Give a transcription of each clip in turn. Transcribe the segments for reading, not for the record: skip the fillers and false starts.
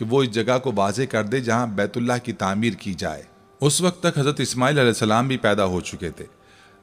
کہ وہ اس جگہ کو واضح کر دے جہاں بیت اللہ کی تعمیر کی جائے۔ اس وقت تک حضرت اسماعیل علیہ السلام بھی پیدا ہو چکے تھے۔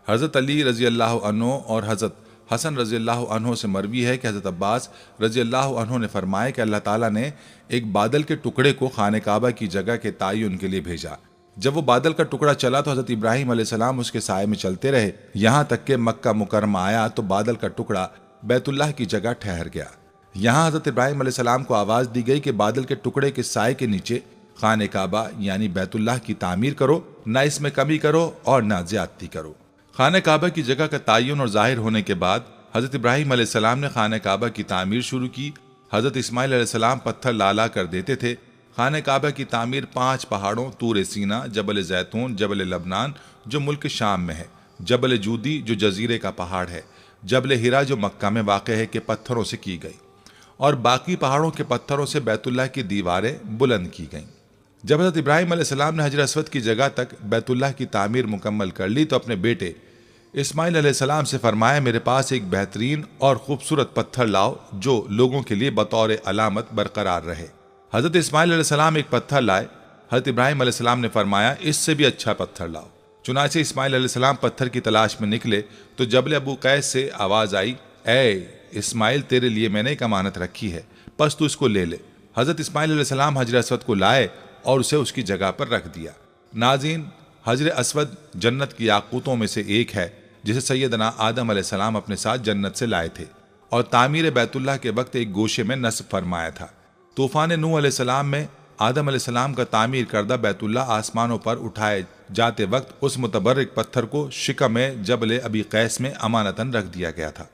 حضرت علی رضی اللہ عنہ اور حضرت حسن رضی اللہ عنہ سے مروی ہے کہ حضرت عباس رضی اللہ عنہ نے فرمایا کہ اللہ تعالیٰ نے ایک بادل کے ٹکڑے کو خانہ کعبہ کی جگہ کے تعین کے لیے بھیجا۔ جب وہ بادل کا ٹکڑا چلا تو حضرت ابراہیم علیہ السلام اس کے سائے میں چلتے رہے، یہاں تک کہ مکہ مکرمہ آیا تو بادل کا ٹکڑا بیت اللہ کی جگہ ٹھہر گیا۔ یہاں حضرت ابراہیم علیہ السلام کو آواز دی گئی کہ بادل کے ٹکڑے کے سائے کے نیچے خانہ کعبہ یعنی بیت اللہ کی تعمیر کرو، نہ اس میں کمی کرو اور نہ زیادتی کرو۔ خانہ کعبہ کی جگہ کا تعین اور ظاہر ہونے کے بعد حضرت ابراہیم علیہ السلام نے خانہ کعبہ کی تعمیر شروع کی۔ حضرت اسماعیل علیہ السلام پتھر لا کر دیتے تھے۔ خانہ کعبہ کی تعمیر 5 پہاڑوں طور سینا، جبل زیتون، جبل لبنان جو ملک شام میں ہے، جبل جودی جو جزیرے کا پہاڑ ہے، جبل ہیرا جو مکہ میں واقع ہے کے پتھروں سے کی گئی، اور باقی پہاڑوں کے پتھروں سے بیت اللہ کی دیواریں بلند کی گئیں۔ جب حضرت ابراہیم علیہ السلام نے حجر اسود کی جگہ تک بیت اللہ کی تعمیر مکمل کر لی تو اپنے بیٹے اسماعیل علیہ السلام سے فرمایا میرے پاس ایک بہترین اور خوبصورت پتھر لاؤ جو لوگوں کے لیے بطور علامت برقرار رہے۔ حضرت اسماعیل علیہ السلام ایک پتھر لائے۔ حضرت ابراہیم علیہ السلام نے فرمایا اس سے بھی اچھا پتھر لاؤ۔ چنانچہ اسماعیل علیہ السلام پتھر کی تلاش میں نکلے تو جبل ابو قیس سے آواز آئی، اے اسماعیل تیرے لیے میں نے ایک امانت رکھی ہے، پس تو اس کو لے لے۔ حضرت اسماعیل علیہ السلام حجر اسود کو لائے اور اسے اس کی جگہ پر رکھ دیا۔ ناظرین، حجر اسود جنت کی یاقوتوں میں سے ایک ہے جسے سیدنا آدم علیہ السلام اپنے ساتھ جنت سے لائے تھے اور تعمیر بیت اللہ کے وقت ایک گوشے میں نصب فرمایا تھا۔ طوفان نوح علیہ السلام میں آدم علیہ السلام کا تعمیر کردہ بیت اللہ آسمانوں پر اٹھائے جاتے وقت اس متبرک پتھر کو شکم جبل ابی قیس میں امانتاً رکھ دیا گیا تھا۔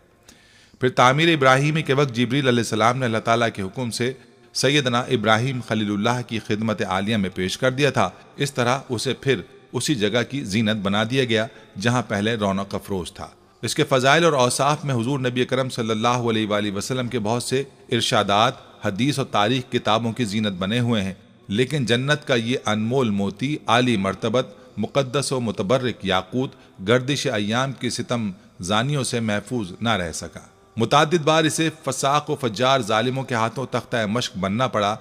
پھر تعمیر ابراہیمی کے وقت جبریل علیہ السلام نے اللہ تعالیٰ کے حکم سے سیدنا ابراہیم خلیل اللہ کی خدمت عالیہ میں پیش کر دیا تھا۔ اس طرح اسے پھر اسی جگہ کی زینت بنا دیا گیا جہاں پہلے رونق افروز تھا۔ اس کے فضائل اور اوصاف میں حضور نبی اکرم صلی اللہ علیہ وآلہ وسلم کے بہت سے ارشادات حدیث اور تاریخ کتابوں کی زینت بنے ہوئے ہیں، لیکن جنت کا یہ انمول موتی عالی مرتبت مقدس و متبرک یاقوت گردش ایام کی ستم زانیوں سے محفوظ نہ رہ سکا۔ متعدد بار اسے فساق و فجار ظالموں کے ہاتھوں تختہ مشق بننا پڑا،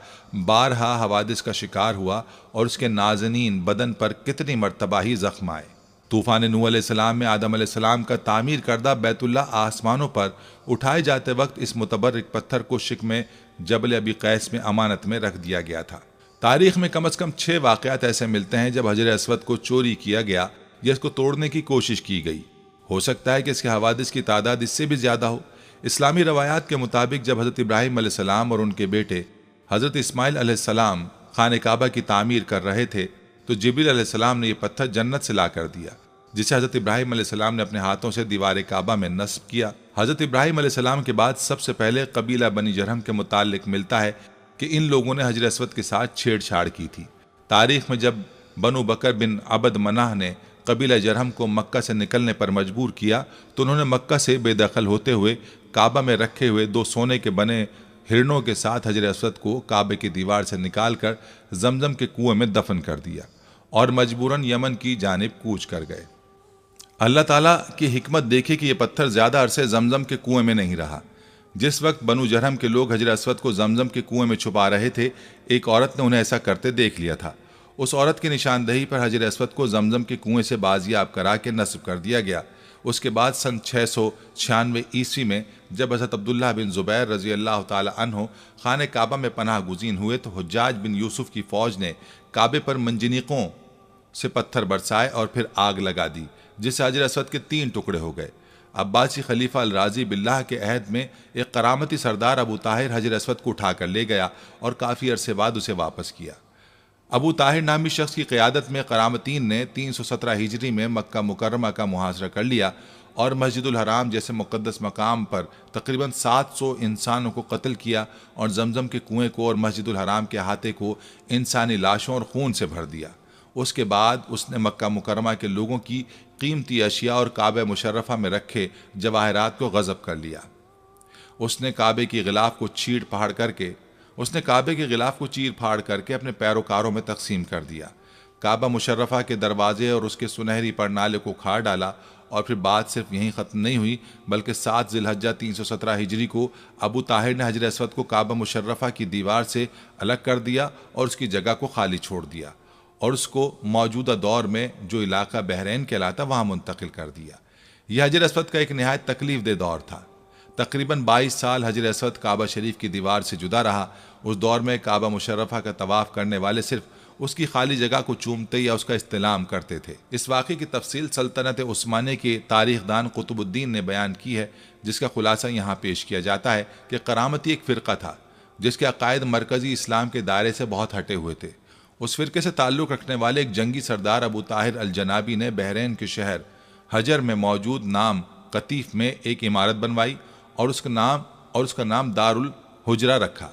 بارہا حوادث کا شکار ہوا اور اس کے نازنین بدن پر کتنی مرتبہ ہی زخم آئے۔ طوفان نوح علیہ السلام میں آدم علیہ السلام کا تعمیر کردہ بیت اللہ آسمانوں پر اٹھائے جاتے وقت اس متبرک پتھر کو شکم جبل ابی قیس میں امانت میں رکھ دیا گیا تھا۔ تاریخ میں کم از کم 6 واقعات ایسے ملتے ہیں جب حجر اسود کو چوری کیا گیا یا اس کو توڑنے کی کوشش کی گئی۔ ہو سکتا ہے کہ اس کے حوادث کی تعداد اس سے بھی زیادہ ہو۔ اسلامی روایات کے مطابق جب حضرت ابراہیم علیہ السلام اور ان کے بیٹے حضرت اسماعیل علیہ السلام خانہ کعبہ کی تعمیر کر رہے تھے تو جبریل علیہ السلام نے یہ پتھر جنت سے لا کر دیا، جسے حضرت ابراہیم علیہ السلام نے اپنے ہاتھوں سے دیوار کعبہ میں نصب کیا۔ حضرت ابراہیم علیہ السلام کے بعد سب سے پہلے قبیلہ بنی جرہم کے متعلق ملتا ہے کہ ان لوگوں نے حجر اسود کے ساتھ چھیڑ چھاڑ کی تھی۔ تاریخ میں جب بنو بکر بن عبد مناہ نے قبیلہ جرہم کو مکہ سے نکلنے پر مجبور کیا تو انہوں نے مکہ سے بے دخل ہوتے ہوئے کعبہ میں رکھے ہوئے 2 سونے کے بنے ہرنوں کے ساتھ حجر اسود کو کعبے کی دیوار سے نکال کر زمزم کے کنویں میں دفن کر دیا اور مجبوراً یمن کی جانب کوچ کر گئے۔ اللہ تعالیٰ کی حکمت دیکھے کہ یہ پتھر زیادہ عرصے زمزم کے کنویں میں نہیں رہا۔ جس وقت بنو جرہم کے لوگ حجر اسود کو زمزم کے کنویں میں چھپا رہے تھے، ایک عورت نے انہیں ایسا کرتے دیکھ لیا تھا۔ اس عورت کی نشاندہی پر حجر اسود کو زمزم کے کنویں سے بازیاب کرا کے نصب کر دیا گیا۔ اس کے بعد سن 696 عیسوی میں جب حضرت عبداللہ بن زبیر رضی اللہ تعالی عنہ خانہ کعبہ میں پناہ گزین ہوئے تو حجاج بن یوسف کی فوج نے کعبے پر منجنیقوں سے پتھر برسائے اور پھر آگ لگا دی، جس سے حجر اسود کے 3 ٹکڑے ہو گئے۔ عباسی خلیفہ الراضی باللہ کے عہد میں ایک کرامتی سردار ابو طاہر حجر اسود کو اٹھا کر لے گیا اور کافی عرصے بعد اسے واپس کیا۔ ابو طاہر نامی شخص کی قیادت میں کرامتین نے 317 ہجری میں مکہ مکرمہ کا محاصرہ کر لیا اور مسجد الحرام جیسے مقدس مقام پر تقریباً 700 انسانوں کو قتل کیا اور زمزم کے کنویں کو اور مسجد الحرام کے احاطے کو انسانی لاشوں اور خون سے بھر دیا۔ اس کے بعد اس نے مکہ مکرمہ کے لوگوں کی قیمتی اشیاء اور کعبہ مشرفہ میں رکھے جواہرات کو غصب کر لیا۔ اس نے کعبے کی غلاف کو چیر پھاڑ کر کے اپنے پیروکاروں میں تقسیم کر دیا۔ کعبہ مشرفہ کے دروازے اور اس کے سنہری پرنالے کو کھاڑ ڈالا اور پھر بات صرف یہیں ختم نہیں ہوئی بلکہ 7 ذی الحجہ 317 ہجری کو ابو طاہر نے حجر اسود کو کعبہ مشرفہ کی دیوار سے الگ کر دیا اور اس کی جگہ کو خالی چھوڑ دیا اور اس کو موجودہ دور میں جو علاقہ بحرین کہلاتا وہاں منتقل کر دیا۔ یہ حجر اسود کا ایک نہایت تکلیف دہ دور تھا۔ تقریباً 22 سال حجر اسود کعبہ شریف کی دیوار سے جدا رہا۔ اس دور میں کعبہ مشرفہ کا طواف کرنے والے صرف اس کی خالی جگہ کو چومتے یا اس کا استلام کرتے تھے۔ اس واقعے کی تفصیل سلطنت عثمانیہ کے تاریخ دان قطب الدین نے بیان کی ہے، جس کا خلاصہ یہاں پیش کیا جاتا ہے کہ کرامتی ایک فرقہ تھا جس کے عقائد مرکزی اسلام کے دائرے سے بہت ہٹے ہوئے تھے۔ اس فرقے سے تعلق رکھنے والے ایک جنگی سردار ابو طاہر الجنابی نے بحرین کے شہر حجر میں موجود نام قطیف میں ایک عمارت بنوائی اور اس کا نام دار الحجرہ رکھا۔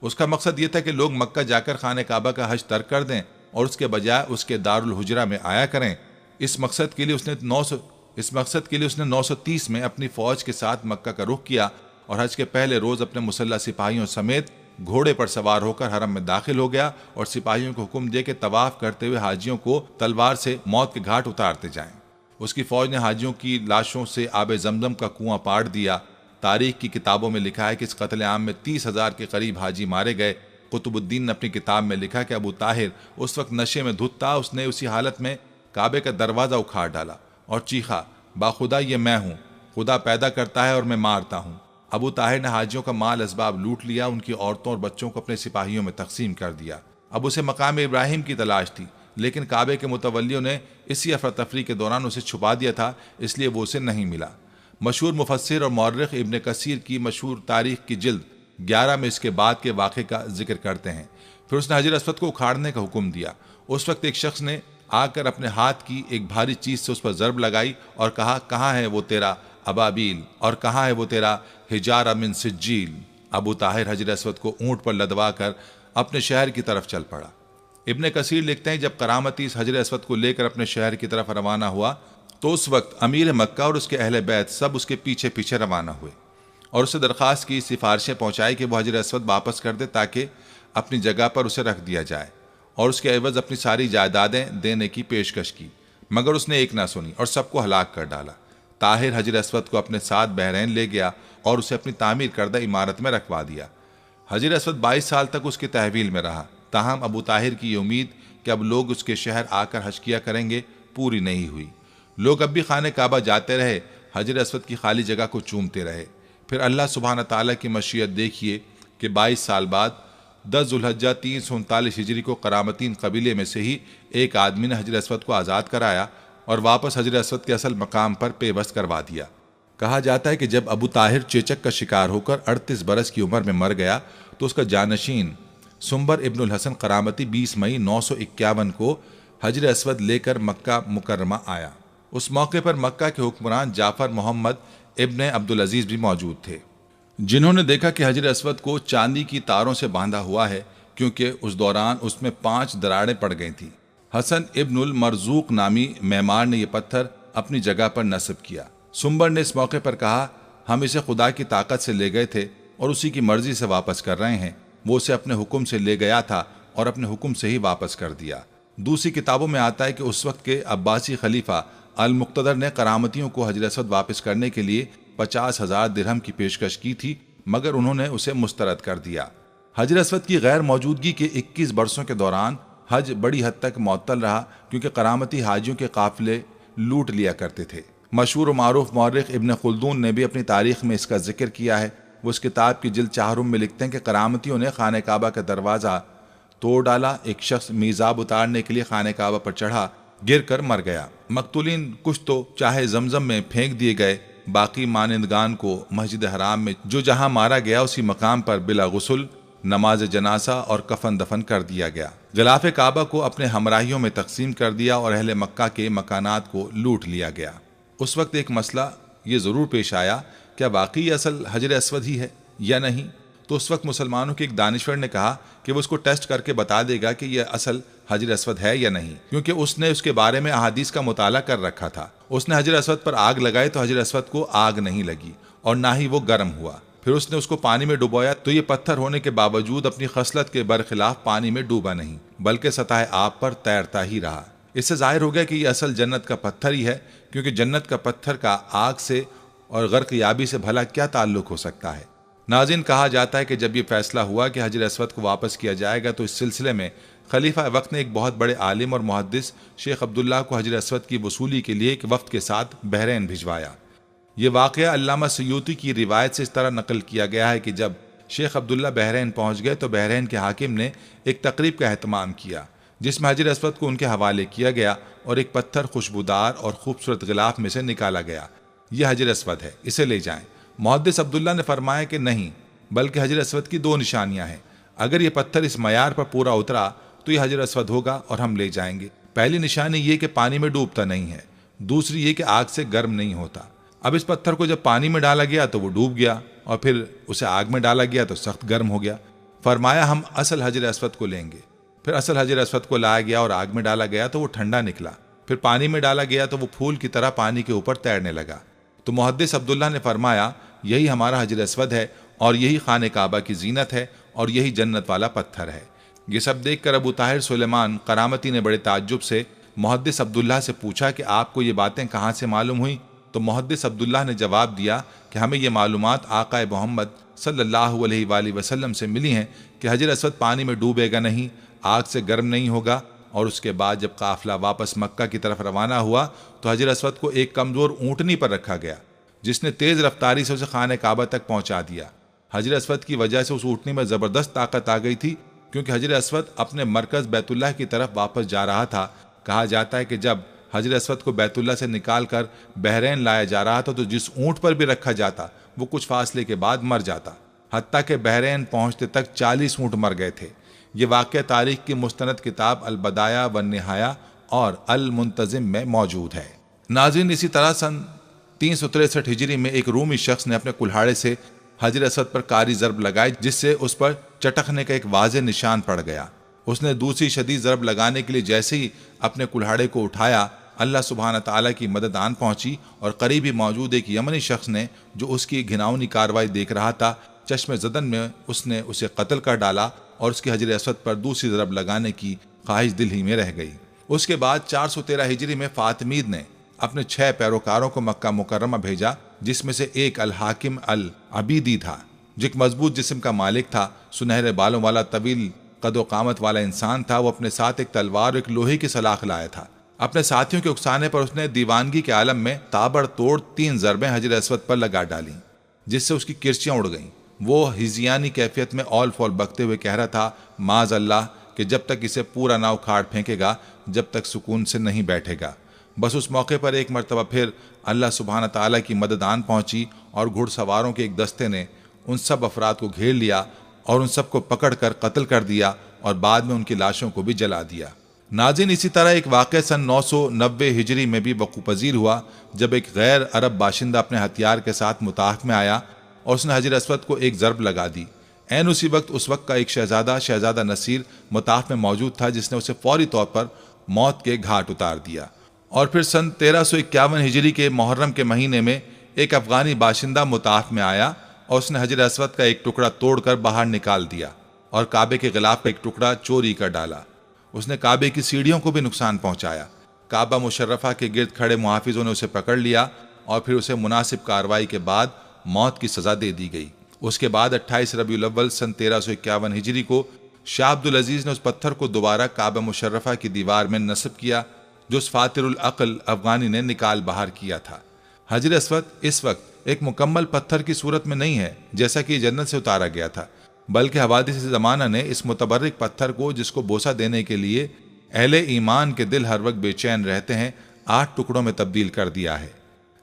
اس کا مقصد یہ تھا کہ لوگ مکہ جا کر خانہ کعبہ کا حج ترک کر دیں اور اس کے بجائے اس کے دار الحجرہ میں آیا کریں۔ اس مقصد کے لیے اس نے 930 میں اپنی فوج کے ساتھ مکہ کا رخ کیا اور حج کے پہلے روز اپنے مسلح سپاہیوں سمیت گھوڑے پر سوار ہو کر حرم میں داخل ہو گیا اور سپاہیوں کو حکم دے کہ طواف کرتے ہوئے حاجیوں کو تلوار سے موت کے گھاٹ اتارتے جائیں۔ اس کی فوج نے حاجیوں کی لاشوں سے آب زمزم کا کنواں پاٹ دیا۔ تاریخ کی کتابوں میں لکھا ہے کہ اس قتل عام میں 30,000 کے قریب حاجی مارے گئے۔ قطب الدین نے اپنی کتاب میں لکھا کہ ابو طاہر اس وقت نشے میں دھت تھا۔ اس نے اسی حالت میں کعبے کا دروازہ اکھاڑ ڈالا اور چیخا، باخدا یہ میں ہوں، خدا پیدا کرتا ہے اور میں مارتا ہوں۔ ابو طاہر نے حاجیوں کا مال اسباب لوٹ لیا، ان کی عورتوں اور بچوں کو اپنے سپاہیوں میں تقسیم کر دیا۔ اب اسے مقام ابراہیم کی تلاش تھی، لیکن کعبے کے متولیوں نے اسی افراتفری کے دوران اسے چھپا دیا تھا، اس لیے وہ اسے نہیں ملا۔ مشہور مفسر اور مورخ ابن کثیر کی مشہور تاریخ کی جلد 11 میں اس کے بعد کے واقعے کا ذکر کرتے ہیں۔ پھر اس نے حجر اسود کو اکھاڑنے کا حکم دیا۔ اس وقت ایک شخص نے آ کر اپنے ہاتھ کی ایک بھاری چیز سے اس پر ضرب لگائی اور کہا، کہاں ہے وہ تیرا ابابیل اور کہاں ہے وہ تیرا حجارہ من سجیل؟ ابو طاہر حجر اسود کو اونٹ پر لدوا کر اپنے شہر کی طرف چل پڑا۔ ابن کثیر لکھتے ہیں، جب کرامتی اس حجر اسود کو لے کر اپنے شہر کی طرف روانہ ہوا تو اس وقت امیر مکہ اور اس کے اہل بیت سب اس کے پیچھے پیچھے روانہ ہوئے اور اسے درخواست کی، سفارشیں پہنچائی کہ وہ حجر اسود واپس کر دے تاکہ اپنی جگہ پر اسے رکھ دیا جائے، اور اس کے عوض اپنی ساری جائیدادیں دینے کی پیشکش کی، مگر اس نے ایک نہ سنی اور سب کو ہلاک کر ڈالا۔ طاہر حجر اسود کو اپنے ساتھ بحرین لے گیا اور اسے اپنی تعمیر کردہ عمارت میں رکھوا دیا۔ حجر اسود 22 سال تک اس کی تحویل میں رہا، تاہم ابو طاہر کی یہ امید کہ اب لوگ اس کے شہر آ کر حج کیا کریں گے پوری نہیں ہوئی۔ لوگ اب بھی خانہ کعبہ جاتے رہے، حجر اسود کی خالی جگہ کو چومتے رہے۔ پھر اللہ سبحانہ تعالیٰ کی مشیت دیکھیے کہ 22 سال بعد 10 ذی الحجہ 339 ہجری کو کرامتین قبیلے میں سے ہی ایک آدمی نے حجر اسود کو آزاد کرایا اور واپس حجر اسود کے اصل مقام پر پیوست کروا دیا۔ کہا جاتا ہے کہ جب ابو طاہر چیچک کا شکار ہو کر 38 برس کی عمر میں مر گیا تو اس کا جانشین سنبر ابن الحسن کرامتی 20 مئی 951 کو حجر اسود لے کر مکہ مکرمہ آیا۔ اس موقع پر مکہ کے حکمران جعفر محمد ابن عبدالعزیز بھی موجود تھے، جنہوں نے دیکھا کہ حجر اسود کو چاندی کی تاروں سے باندھا ہوا ہے، کیونکہ اس دوران اس میں 5 دراڑیں پڑ گئی تھیں۔ حسن ابن المرزوق نامی معمار نے یہ پتھر اپنی جگہ پر نصب کیا۔ سنبر نے اس موقع پر کہا، ہم اسے خدا کی طاقت سے لے گئے تھے اور اسی کی مرضی سے واپس کر رہے ہیں۔ وہ اسے اپنے حکم سے لے گیا تھا اور اپنے حکم سے ہی واپس کر دیا۔ دوسری کتابوں میں آتا ہے کہ اس وقت کے عباسی خلیفہ المقتدر نے کرامتیوں کو حجر اسود واپس کرنے کے لیے 50,000 درہم کی پیشکش کی تھی، مگر انہوں نے اسے مسترد کر دیا۔ حجر اسود کی غیر موجودگی کے 21 برسوں کے دوران حج بڑی حد تک معطل رہا، کیونکہ کرامتی حاجیوں کے قافلے لوٹ لیا کرتے تھے۔ مشہور و معروف مورخ ابن خلدون نے بھی اپنی تاریخ میں اس کا ذکر کیا ہے۔ وہ اس کتاب کی جلد 4 میں لکھتے ہیں کہ کرامتیوں نے خانہ کعبہ کا دروازہ توڑ ڈالا، ایک شخص میزاب اتارنے کے لیے خانہ کعبہ پر چڑھا، گر کر مر گیا۔ مقتولین کچھ تو چاہے زمزم میں پھینک دیے گئے، باقی مانندگان کو مسجد حرام میں جو جہاں مارا گیا اسی مقام پر بلا غسل، نماز جنازہ اور کفن دفن کر دیا گیا۔ غلاف کعبہ کو اپنے ہمراہیوں میں تقسیم کر دیا اور اہل مکہ کے مکانات کو لوٹ لیا گیا۔ اس وقت ایک مسئلہ یہ ضرور پیش آیا، کیا واقعی اصل حجر اسود ہی ہے یا نہیں؟ تو اس وقت مسلمانوں کے ایک دانشور نے کہا کہ وہ اس کو ٹیسٹ کر کے بتا دے گا کہ یہ اصل حجر اسود ہے یا نہیں، کیونکہ اس نے اس کے بارے میں احادیث کا مطالعہ کر رکھا تھا۔ اس نے حجر اسود پر آگ لگائی تو حجر اسود کو آگ نہیں لگی اور نہ ہی وہ گرم ہوا۔ پھر اس نے اس کو پانی میں ڈبویا تو یہ پتھر ہونے کے باوجود اپنی خصلت کے برخلاف پانی میں ڈوبا نہیں، بلکہ سطح آب پر تیرتا ہی رہا۔ اس سے ظاہر ہو گیا کہ یہ اصل جنت کا پتھر ہی ہے، کیونکہ جنت کا پتھر کا آگ سے اور غرق یابی سے بھلا کیا تعلق ہو سکتا ہے۔ ناظرین، کہا جاتا ہے کہ جب یہ فیصلہ ہوا کہ حجر اسود کو واپس کیا جائے گا تو اس سلسلے میں خلیفہ وقت نے ایک بہت بڑے عالم اور محدث شیخ عبداللہ کو حجر اسود کی وصولی کے لیے ایک وفد کے ساتھ بحرین بھجوایا۔ یہ واقعہ علامہ سیوطی کی روایت سے اس طرح نقل کیا گیا ہے کہ جب شیخ عبداللہ بحرین پہنچ گئے تو بحرین کے حاکم نے ایک تقریب کا اہتمام کیا جس میں حجر اسود کو ان کے حوالے کیا گیا اور ایک پتھر خوشبودار اور خوبصورت غلاف میں سے نکالا گیا۔ یہ حجر اسود ہے، اسے لے جائیں۔ محدث عبداللہ نے فرمایا کہ نہیں، بلکہ حجر اسود کی دو نشانیاں ہیں۔ اگر یہ پتھر اس معیار پر پورا اترا تو یہ حجر اسود ہوگا اور ہم لے جائیں گے۔ پہلی نشانی یہ کہ پانی میں ڈوبتا نہیں ہے، دوسری یہ کہ آگ سے گرم نہیں ہوتا۔ اب اس پتھر کو جب پانی میں ڈالا گیا تو وہ ڈوب گیا اور پھر اسے آگ میں ڈالا گیا تو سخت گرم ہو گیا۔ فرمایا ہم اصل حجر اسود کو لیں گے۔ پھر اصل حجر اسود کو لایا گیا اور آگ میں ڈالا گیا تو وہ ٹھنڈا نکلا۔ پھر پانی میں ڈالا گیا تو وہ پھول کی طرح پانی کے اوپر تیرنے لگا۔ تو محدث عبداللہ نے فرمایا یہی ہمارا حجر اسود ہے اور یہی خانہ کعبہ کی زینت ہے اور یہی جنت والا پتھر ہے۔ یہ سب دیکھ کر ابو طاہر سلیمان قرامتی نے بڑے تعجب سے محدث عبداللہ سے پوچھا کہ آپ کو یہ باتیں کہاں سے معلوم ہوئیں؟ تو محدث عبداللہ نے جواب دیا کہ ہمیں یہ معلومات آقا محمد صلی اللہ علیہ وآلہ وسلم سے ملی ہیں کہ حجر اسود پانی میں ڈوبے گا نہیں، آگ سے گرم نہیں ہوگا، اور اس کے بعد جب قافلہ واپس مکہ کی طرف روانہ ہوا تو حجر اسود کو ایک کمزور اونٹنی پر رکھا گیا جس نے تیز رفتاری سے اسے خانہ کعبہ تک پہنچا دیا۔ حجر اسود کی وجہ سے اس اونٹنی میں زبردست طاقت آ گئی تھی، کیونکہ حجر اسود اپنے مرکز بیت اللہ کی طرف واپس جا رہا تھا۔ کہا جاتا ہے کہ جب حجر اسود کو بیت اللہ سے نکال کر بحرین لایا جا رہا تھا تو جس اونٹ پر بھی رکھا جاتا وہ کچھ فاصلے کے بعد مر جاتا، حتیٰ کہ بحرین پہنچتے تک 40 اونٹ مر گئے تھے۔ یہ واقعہ تاریخ کی مستند کتاب البدایہ والنہایہ اور المنتظم میں موجود ہے۔ ناظرین، اسی طرح سن 363 ہجری میں ایک رومی شخص نے اپنے کلہاڑے سے حجر اسود پر کاری ضرب لگائی جس سے اس پر چٹکنے کا ایک واضح نشان پڑ گیا۔ اس نے دوسری شدید ضرب لگانے کے لیے جیسے ہی اپنے کلہاڑے کو اٹھایا، اللہ سبحانہ تعالیٰ کی مدد آن پہنچی اور قریب ہی موجود ایک یمنی شخص نے جو اس کی گھناؤنی کارروائی دیکھ رہا تھا، چشم زدن میں اس نے اسے قتل کر ڈالا اور اس کی حجر اسود پر دوسری ضرب لگانے کی خواہش دل ہی میں رہ گئی۔ اس کے بعد 413 ہجری میں فاطمید نے اپنے 6 پیروکاروں کو مکہ مکرمہ بھیجا، جس میں سے ایک الحاکم العبیدی تھا جو ایک مضبوط جسم کا مالک تھا، سنہرے بالوں والا، طویل قد و قامت والا انسان تھا۔ وہ اپنے ساتھ ایک تلوار اور ایک لوہے کی سلاخ لایا تھا۔ اپنے ساتھیوں کے اکسانے پر اس نے دیوانگی کے عالم میں تابڑ توڑ 3 ضربیں حجر اسود پر لگا ڈالیں جس سے اس کی کرچیاں اڑ گئیں۔ وہ ہزیانی کیفیت میں اول فول بکتے ہوئے کہہ رہا تھا، معاذ اللہ، کہ جب تک اسے پورا نہ اکھاڑ پھینکے گا جب تک سکون سے نہیں بیٹھے گا۔ بس اس موقع پر ایک مرتبہ پھر اللہ سبحانہ تعالیٰ کی مدد آن پہنچی اور گھڑ سواروں کے ایک دستے نے ان سب افراد کو گھیر لیا اور ان سب کو پکڑ کر قتل کر دیا اور بعد میں ان کی لاشوں کو بھی جلا دیا۔ ناظرین، اسی طرح ایک واقعہ سن 990 ہجری میں بھی وقوع پذیر ہوا جب ایک غیر عرب باشندہ اپنے ہتھیار کے ساتھ متاحف میں آیا اور اس نے حجر اسود کو ایک ضرب لگا دی۔ عین اسی وقت اس وقت کا ایک شہزادہ نصیر متاحف میں موجود تھا جس نے اسے فوری طور پر موت کے گھاٹ اتار دیا۔ اور پھر سن 1351 ہجری کے محرم کے مہینے میں ایک افغانی باشندہ متاحف میں آیا اور اس نے حجر اسود کا ایک ٹکڑا توڑ کر باہر نکال دیا اور کعبے کے غلاف کا ایک ٹکڑا چوری کر ڈالا۔ اس نے کعبے کی سیڑھیوں کو بھی نقصان پہنچایا۔ کعبہ مشرفہ کے گرد کھڑے محافظوں نے اسے پکڑ لیا اور پھر اسے مناسب کارروائی کے بعد موت کی سزا دے دی گئی۔ اس کے بعد 28 ربیع الاول سن 1351 ہجری کو شاہ عبد العزیز نے اس پتھر کو دوبارہ کعبہ مشرفہ کی دیوار میں نصب کیا جو اس فاتر العقل افغانی نے نکال باہر کیا تھا۔ حجر اسود اس وقت ایک مکمل پتھر کی صورت میں نہیں ہے جیسا کہ جنت سے اتارا گیا تھا، بلکہ حوادث زمانہ نے اس متبرک پتھر کو، جس کو بوسہ دینے کے لیے اہل ایمان کے دل ہر وقت بے چین رہتے ہیں، 8 ٹکڑوں میں تبدیل کر دیا ہے۔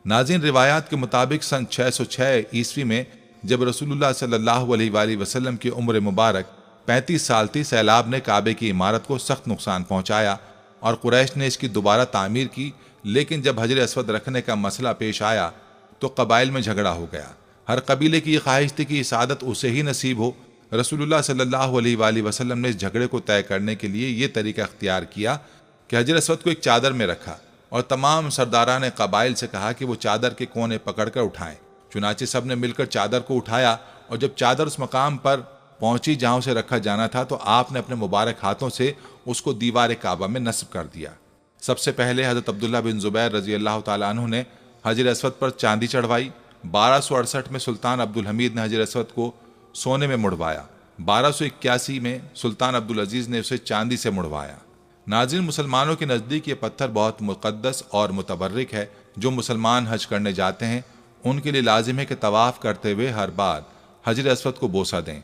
ناظرین، روایات کے مطابق سن 606 عیسوی میں جب رسول اللہ صلی اللہ علیہ وآلہ وسلم کی عمر مبارک 35 سال تھی، سیلاب نے کعبے کی عمارت کو سخت نقصان پہنچایا اور قریش نے اس کی دوبارہ تعمیر کی، لیکن جب حجر اسود رکھنے کا مسئلہ پیش آیا تو قبائل میں جھگڑا ہو گیا۔ ہر قبیلے کی یہ خواہش تھی کہ یہ سعادت اسے ہی نصیب ہو۔ رسول اللہ صلی اللہ علیہ وآلہ وسلم نے اس جھگڑے کو طے کرنے کے لیے یہ طریقہ اختیار کیا کہ حجر اسود کو ایک چادر میں رکھا اور تمام سرداران قبائل سے کہا کہ وہ چادر کے کونے پکڑ کر اٹھائیں۔ چنانچہ سب نے مل کر چادر کو اٹھایا اور جب چادر اس مقام پر پہنچی جہاں اسے رکھا جانا تھا تو آپ نے اپنے مبارک ہاتھوں سے اس کو دیوار کعبہ میں نصب کر دیا۔ سب سے پہلے حضرت عبداللہ بن زبیر رضی اللہ تعالیٰ عنہ نے حجر اسود پر چاندی چڑھوائی۔ 1268 میں سلطان عبدالحمید نے حجر اسود کو سونے میں مڑوایا۔ 1281 میں سلطان عبدالعزیز نے اسے چاندی سے مڑوایا۔ ناظرین، مسلمانوں کے نزدیک یہ پتھر بہت مقدس اور متبرک ہے۔ جو مسلمان حج کرنے جاتے ہیں ان کے لیے لازم ہے کہ طواف کرتے ہوئے ہر بار حجر اسود کو بوسہ دیں۔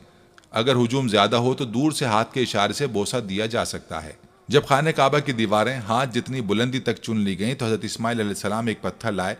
اگر ہجوم زیادہ ہو تو دور سے ہاتھ کے اشارے سے بوسہ دیا جا سکتا ہے۔ جب خانہ کعبہ کی دیواریں ہاتھ جتنی بلندی تک چن لی گئیں تو حضرت اسماعیل علیہ السلام ایک پتھر لائے،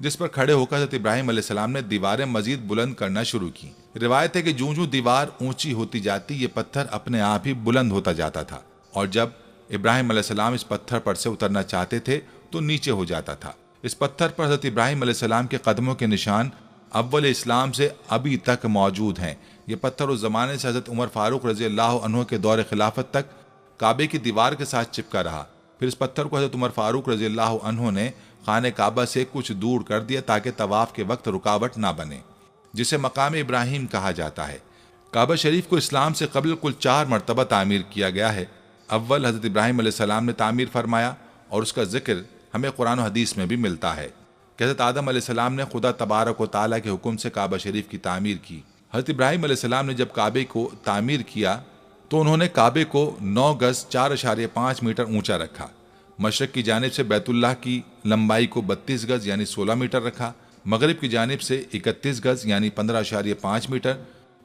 جس پر کھڑے ہو کر حضرت ابراہیم علیہ السلام نے دیواریں مزید بلند کرنا شروع کی۔ روایت ہے کہ جوں جوں دیوار اونچی ہوتی جاتی یہ پتھر اپنے آپ ہی بلند ہوتا جاتا تھا، اور جب ابراہیم علیہ السلام اس پتھر پر سے اترنا چاہتے تھے تو نیچے ہو جاتا تھا۔ اس پتھر پر حضرت ابراہیم علیہ السلام کے قدموں کے نشان اول اسلام سے ابھی تک موجود ہیں۔ یہ پتھر اس زمانے سے حضرت عمر فاروق رضی اللہ عنہ کے دور خلافت تک کعبے کی دیوار کے ساتھ چپکا رہا۔ پھر اس پتھر کو حضرت عمر فاروق رضی اللہ عنہ نے خانہ کعبہ سے کچھ دور کر دیا تاکہ طواف کے وقت رکاوٹ نہ بنے، جسے مقام ابراہیم کہا جاتا ہے۔ کعبہ شریف کو اسلام سے قبل کل 4 مرتبہ تعمیر کیا گیا ہے۔ اول حضرت ابراہیم علیہ السلام نے تعمیر فرمایا، اور اس کا ذکر ہمیں قرآن و حدیث میں بھی ملتا ہے کہ حضرت آدم علیہ السلام نے خدا تبارک و تعالیٰ کے حکم سے کعبہ شریف کی تعمیر کی۔ حضرت ابراہیم علیہ السلام نے جب کعبے کو تعمیر کیا تو انہوں نے کعبے کو 9 گز 4.5 میٹر اونچا رکھا۔ مشرق کی جانب سے بیت اللہ کی لمبائی کو 32 گز یعنی 16 میٹر رکھا، مغرب کی جانب سے 31 گز یعنی 15.5 میٹر،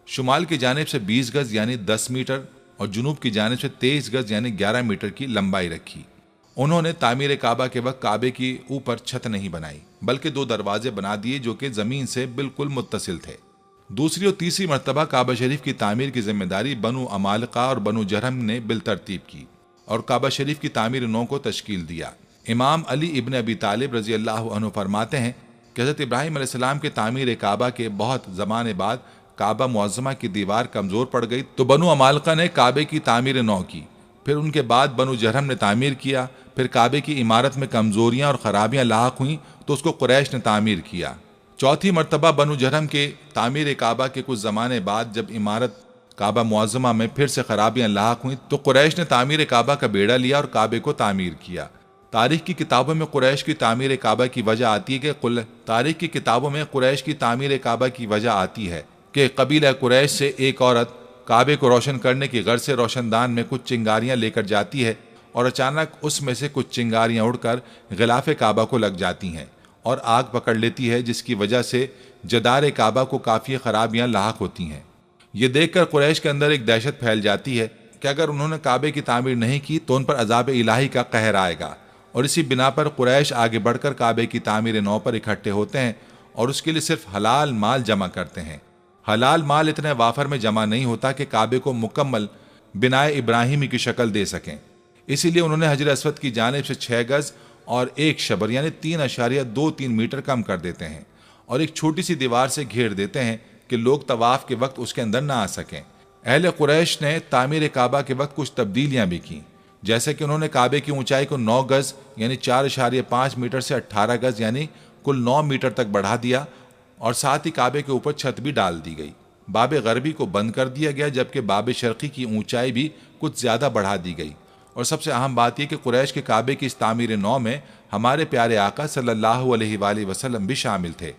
شمال کی جانب سے 20 گز یعنی 10 میٹر، اور جنوب کی جانب سے 23 گز یعنی 11 میٹر کی لمبائی رکھی۔ انہوں نے تعمیر کعبہ کے وقت کعبے کی اوپر چھت نہیں بنائی، بلکہ 2 دروازے بنا دیے جو کہ زمین سے بالکل متصل تھے۔ دوسری اور تیسری مرتبہ کعبہ شریف کی تعمیر کی ذمہ داری بنو عمالقہ اور بنو جرہم نے بالترتیب کی اور کعبہ شریف کی تعمیر 9 کو تشکیل دیا۔ امام علی ابن ابی طالب رضی اللہ عنہ فرماتے ہیں کہ حضرت ابراہیم علیہ السلام کے تعمیر کعبہ کے بہت زمانے بعد کعبہ معظمہ کی دیوار کمزور پڑ گئی تو بنو عمالقہ نے کعبے کی تعمیر 9 کی، پھر ان کے بعد بنو جرہم نے تعمیر کیا، پھر کعبے کی عمارت میں کمزوریاں اور خرابیاں لاحق ہوئیں تو اس کو قریش نے تعمیر کیا۔ چوتھی مرتبہ بنو جرہم کے تعمیر کعبہ کے کچھ زمانے بعد جب عمارت کعبہ معظمہ میں پھر سے خرابیاں لاحق ہوئیں تو قریش نے تعمیر کعبہ کا بیڑا لیا اور کعبے کو تعمیر کیا۔ تاریخ کی کتابوں میں قریش کی تعمیر کعبہ کی وجہ آتی ہے کہ قبیلہ قریش سے ایک عورت کعبے کو روشن کرنے کی غرض سے روشن دان میں کچھ چنگاریاں لے کر جاتی ہے، اور اچانک اس میں سے کچھ چنگاریاں اڑ کر غلاف کعبہ کو لگ جاتی ہیں اور آگ پکڑ لیتی ہے، جس کی وجہ سے جدار کعبہ کو کافی خرابیاں لاحق ہوتی ہیں۔ یہ دیکھ کر قریش کے اندر ایک دہشت پھیل جاتی ہے کہ اگر انہوں نے کعبے کی تعمیر نہیں کی تو ان پر عذاب الہی کا قہر آئے گا، اور اسی بنا پر قریش آگے بڑھ کر کعبے کی تعمیر 9 پر اکٹھے ہوتے ہیں اور اس کے لیے صرف حلال مال جمع کرتے ہیں۔ حلال مال اتنے وافر میں جمع نہیں ہوتا کہ کعبے کو مکمل بنائے ابراہیمی کی شکل دے سکیں، اسی لیے انہوں نے حجر اسود کی جانب سے 6 گز اور 1 شبر یعنی 3.23 میٹر کم کر دیتے ہیں اور ایک چھوٹی سی دیوار سے گھیر دیتے ہیں کہ لوگ طواف کے وقت اس کے اندر نہ آ سکیں۔ اہل قریش نے تعمیر کعبہ کے وقت کچھ تبدیلیاں بھی کی، جیسے کہ انہوں نے کعبے کی اونچائی کو 9 گز یعنی 4.5 میٹر سے 18 گز یعنی کل 9 میٹر تک بڑھا دیا، اور ساتھ ہی کعبے کے اوپر چھت بھی ڈال دی گئی۔ باب غربی کو بند کر دیا گیا، جبکہ باب شرقی کی اونچائی بھی کچھ زیادہ بڑھا دی گئی، اور سب سے اہم بات یہ کہ قریش کے کعبے کی اس تعمیر 9 میں ہمارے پیارے آقا صلی اللہ علیہ وآلہ وسلم بھی شامل تھے۔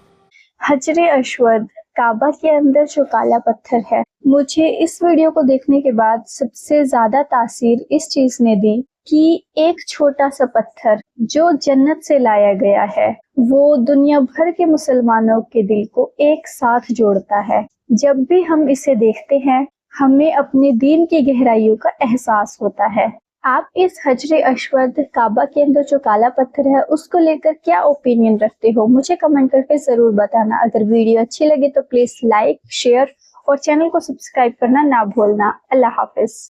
حجر اسود کعبہ کے اندر جو کالا پتھر ہے، مجھے اس ویڈیو کو دیکھنے کے بعد سب سے زیادہ تاثیر اس چیز نے دی کہ ایک چھوٹا سا پتھر جو جنت سے لایا گیا ہے وہ دنیا بھر کے مسلمانوں کے دل کو ایک ساتھ جوڑتا ہے۔ جب بھی ہم اسے دیکھتے ہیں ہمیں اپنے دین کی گہرائیوں کا احساس ہوتا ہے۔ آپ اس حجر اسود کعبہ کے اندر جو کالا پتھر ہے اس کو لے کر کیا اوپینین رکھتے ہو؟ مجھے کمنٹ کر کے ضرور بتانا۔ اگر ویڈیو اچھی لگے تو پلیز لائک، شیئر اور چینل کو سبسکرائب کرنا نہ بھولنا۔ اللہ حافظ۔